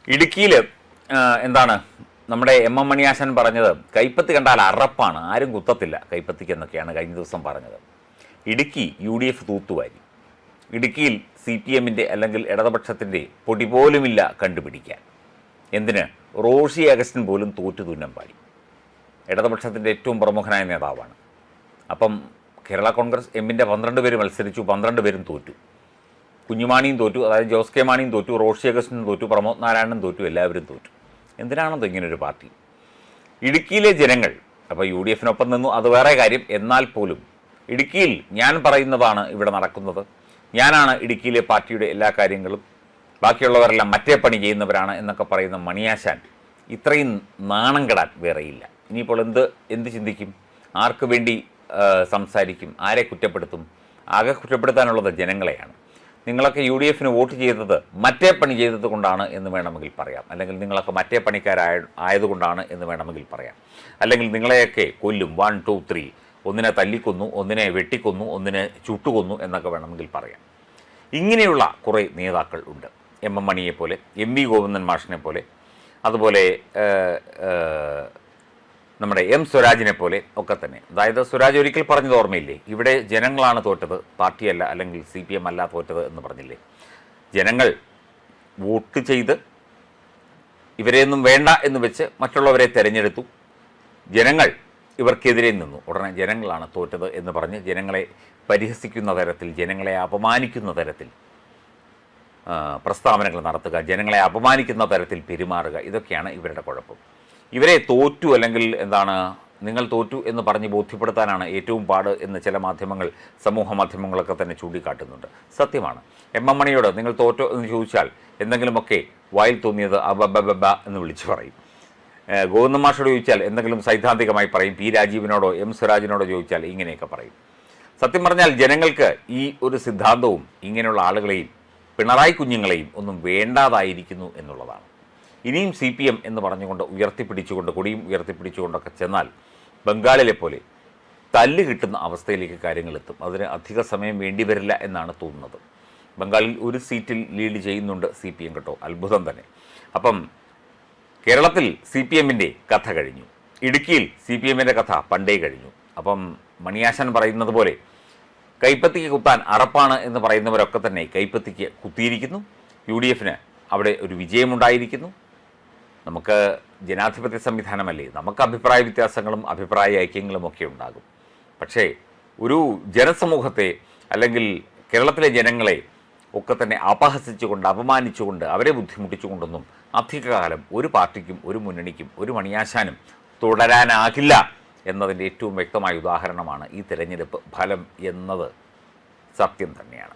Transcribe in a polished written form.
ഇടുക്കിയിൽ എന്താണ് നമ്മുടെ എം എം മണിയാശൻ പറഞ്ഞത്, കൈപ്പത്തി കണ്ടാൽ അറപ്പാണ്, ആരും കുത്തത്തില്ല കൈപ്പത്തിക്ക് എന്നൊക്കെയാണ് കഴിഞ്ഞ ദിവസം പറഞ്ഞത്. ഇടുക്കി UDF തൂത്തുവാരി. ഇടുക്കിയിൽ CPM-ൻ്റെ അല്ലെങ്കിൽ ഇടതുപക്ഷത്തിൻ്റെ പൊടി പോലുമില്ല കണ്ടുപിടിക്കാൻ. എന്തിന്? റോഷി അഗസ്റ്റിൻ പോലും തോറ്റു തുന്നം പാടി. ഇടതുപക്ഷത്തിൻ്റെ ഏറ്റവും പ്രമുഖനായ നേതാവാണ്. അപ്പം കേരള കോൺഗ്രസ് എമ്മിൻ്റെ 12 പേര് മത്സരിച്ചു, 12 പേരും തോറ്റു. കുഞ്ഞുമാണിയും തോറ്റു, അതായത് ജോസ് കെ മാണിയും തോറ്റു, റോഷി അഗസ്റ്റിനും തോറ്റു, പ്രമോദ് നാരായണനും തോറ്റു, എല്ലാവരും തോറ്റു. എന്തിനാണത് ഇങ്ങനൊരു പാർട്ടി? ഇടുക്കിയിലെ ജനങ്ങൾ അപ്പോൾ UDF-നൊപ്പം നിന്നു, അത് വേറെ കാര്യം. എന്നാൽ പോലും ഇടുക്കിയിൽ ഞാൻ പറയുന്നതാണ് ഇവിടെ നടക്കുന്നത്, ഞാനാണ് ഇടുക്കിയിലെ പാർട്ടിയുടെ എല്ലാ കാര്യങ്ങളും, ബാക്കിയുള്ളവരെല്ലാം മറ്റേ പണി ചെയ്യുന്നവരാണ് എന്നൊക്കെ പറയുന്ന മണിയാശാൻ ഇത്രയും നാണം കെടാൻ വേറെയില്ല. ഇനിയിപ്പോൾ എന്ത് ചിന്തിക്കും? ആർക്ക് വേണ്ടി സംസാരിക്കും? ആരെ കുറ്റപ്പെടുത്തും? ആകെ കുറ്റപ്പെടുത്താനുള്ളത് ജനങ്ങളെയാണ്. നിങ്ങളൊക്കെ UDF-ന് വോട്ട് ചെയ്തത് മറ്റേ പണി ചെയ്തത് കൊണ്ടാണ് എന്ന് വേണമെങ്കിൽ പറയാം, അല്ലെങ്കിൽ നിങ്ങളൊക്കെ മറ്റേ പണിക്കാരായതുകൊണ്ടാണ് എന്ന് വേണമെങ്കിൽ പറയാം, അല്ലെങ്കിൽ നിങ്ങളെയൊക്കെ കൊല്ലും 1, 2, 3, ഒന്നിനെ തല്ലിക്കൊന്നു, ഒന്നിനെ വെട്ടിക്കൊന്നു, ഒന്നിനെ ചുട്ടുകൊന്നു എന്നൊക്കെ വേണമെങ്കിൽ പറയാം. ഇങ്ങനെയുള്ള കുറേ നേതാക്കൾ ഉണ്ട്. എം എം മണിയെപ്പോലെ, MV ഗോവിന്ദൻ മാഷിനെ പോലെ, അതുപോലെ നമ്മുടെ M സ്വരാജിനെ പോലെ ഒക്കെ തന്നെ. അതായത് സ്വരാജ് ഒരിക്കൽ പറഞ്ഞത് ഓർമ്മയില്ലേ, ഇവിടെ ജനങ്ങളാണ് തോറ്റത്, പാർട്ടിയല്ല, അല്ലെങ്കിൽ CPM അല്ല തോറ്റത് എന്ന് പറഞ്ഞില്ലേ. ജനങ്ങൾ വോട്ട് ചെയ്ത് ഇവരെയൊന്നും വേണ്ട എന്ന് വെച്ച് മറ്റുള്ളവരെ തിരഞ്ഞെടുത്തു. ജനങ്ങൾ ഇവർക്കെതിരെ നിന്നു. ഉടനെ ജനങ്ങളാണ് തോറ്റത് എന്ന് പറഞ്ഞ് ജനങ്ങളെ പരിഹസിക്കുന്ന തരത്തിൽ, ജനങ്ങളെ അപമാനിക്കുന്ന തരത്തിൽ പ്രസ്താവനകൾ നടത്തുക, ജനങ്ങളെ അപമാനിക്കുന്ന തരത്തിൽ പെരുമാറുക, ഇതൊക്കെയാണ് ഇവരുടെ കുഴപ്പം. ഇവരെ തോറ്റു, അല്ലെങ്കിൽ നിങ്ങൾ തോറ്റു എന്ന് പറഞ്ഞ് ബോധ്യപ്പെടുത്താനാണ് ഏറ്റവും പാട് എന്ന് ചില മാധ്യമങ്ങൾ, സമൂഹ മാധ്യമങ്ങളൊക്കെ തന്നെ ചൂണ്ടിക്കാട്ടുന്നുണ്ട്. സത്യമാണ്. എം എം മണിയോട് നിങ്ങൾ തോറ്റോ എന്ന് ചോദിച്ചാൽ എന്തെങ്കിലുമൊക്കെ വായിൽ തോന്നിയത് അബബബ എന്ന് വിളിച്ചു പറയും. ഗോവിന്ദൻ മാഷോട് ചോദിച്ചാൽ എന്തെങ്കിലും സൈദ്ധാന്തികമായി പറയും. P രാജീവിനോടോ M സ്വരാജിനോടോ ചോദിച്ചാൽ ഇങ്ങനെയൊക്കെ പറയും. സത്യം പറഞ്ഞാൽ ജനങ്ങൾക്ക് ഈ ഒരു സിദ്ധാന്തവും ഇങ്ങനെയുള്ള ആളുകളെയും പിണറായി കുഞ്ഞുങ്ങളെയും ഒന്നും വേണ്ടാതായിരിക്കുന്നു എന്നുള്ളതാണ്. ഇനിയും CPM എന്ന് പറഞ്ഞുകൊണ്ട് ഉയർത്തിപ്പിടിച്ചുകൊണ്ട്, കൊടിയും ഉയർത്തിപ്പിടിച്ചുകൊണ്ടൊക്കെ ചെന്നാൽ ബംഗാളിലെ പോലെ തല്ല് കിട്ടുന്ന അവസ്ഥയിലേക്ക് കാര്യങ്ങളെത്തും. അതിന് അധിക സമയം വേണ്ടി വരില്ല എന്നാണ് തോന്നുന്നത്. ബംഗാളിൽ ഒരു സീറ്റിൽ ലീഡ് ചെയ്യുന്നുണ്ട് CPM കേട്ടോ, അത്ഭുതം തന്നെ. അപ്പം കേരളത്തിൽ CPM-ൻ്റെ കഥ കഴിഞ്ഞു, ഇടുക്കിയിൽ CPM-ൻ്റെ കഥ പണ്ടേ കഴിഞ്ഞു. അപ്പം മണിയാശൻ പറയുന്നത് പോലെ കൈപ്പത്തിക്ക് കുത്താൻ അറപ്പാണ് എന്ന് പറയുന്നവരൊക്കെ തന്നെ കൈപ്പത്തിക്ക് കുത്തിയിരിക്കുന്നു. UDF-ന് അവിടെ ഒരു വിജയമുണ്ടായിരിക്കുന്നു. നമുക്ക് ജനാധിപത്യ സംവിധാനമല്ലേ, നമുക്ക് അഭിപ്രായ വ്യത്യാസങ്ങളും അഭിപ്രായ ഐക്യങ്ങളും ഒക്കെ ഉണ്ടാകും. പക്ഷേ ഒരു ജനസമൂഹത്തെ, അല്ലെങ്കിൽ കേരളത്തിലെ ജനങ്ങളെ ഒക്കെ തന്നെ അപഹസിച്ചുകൊണ്ട്, അപമാനിച്ചുകൊണ്ട്, അവരെ ബുദ്ധിമുട്ടിച്ചുകൊണ്ടൊന്നും അധികകാലം ഒരു പാർട്ടിക്കും, ഒരു മുന്നണിക്കും, ഒരു മണിയാശാനും തുടരാനാകില്ല എന്നതിൻ്റെ ഏറ്റവും വ്യക്തമായ ഉദാഹരണമാണ് ഈ തിരഞ്ഞെടുപ്പ് ഫലം എന്നത് സത്യം തന്നെയാണ്.